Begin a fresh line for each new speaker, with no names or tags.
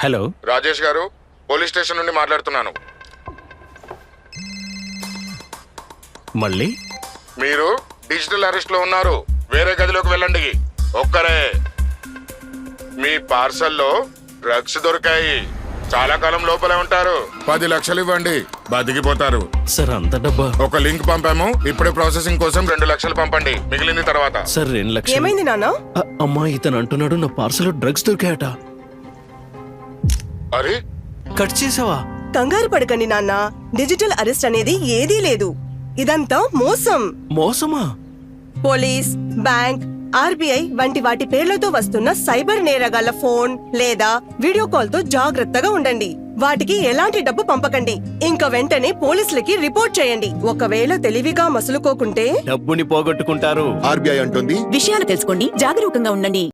Hello
Rajesh గారు, police station నుండి మాట్లాడుతున్నాను.
మళ్ళీ
మీరు డిజిటల్ అరెస్ట్ లో ఉన్నారు. వేరే గదిలోకి వెళ్ళండి. ఒక్కరే. మీ పార్సల్లో డ్రగ్స్ దొరికాయి. చాలా కాలం లోపలే ఉంటారు. 10 లక్షలు ఇవ్వండి, బతికిపోతారు.
సార్ అంత డబ్బా?
ఒక లింక్ పంపాము, ఇప్పుడే ప్రాసెసింగ్ కోసం 2 లక్షలు పంపండి, మిగిలింది తర్వాత.
సార్ 2 లక్షలు.
ఏమైంది నాన్న?
అమ్మా, ఇతను అంటున్నాడు నా పార్సల్ డ్రగ్స్ దొరికాయట.
అరే,
కట్ చేసావా?
కంగారు పడకండి నాన్న, డిజిటల్ అరెస్ట్ అనేది ఏదీ లేదు. ఇదంతా మోసం.
మోసమా?
పోలీస్, బ్యాంక్, ఆర్బీఐ వంటి వాటి పేర్లతో వస్తున్న సైబర్ నేరగాళ్ల ఫోన్ లేదా వీడియో కాల్ తో జాగ్రత్తగా ఉండండి. వాటికి ఎలాంటి డబ్బు పంపకండి. ఇంకా వెంటనే పోలీసులకి రిపోర్ట్ చేయండి. ఒకవేళ తెలివిగా మసులుకోకుంటే
డబ్బుని పోగొట్టుకుంటారు.
ఆర్బీఐ అంటుంది,
విషయాలు తెలుసుకోండి, జాగరూకంగా ఉండండి.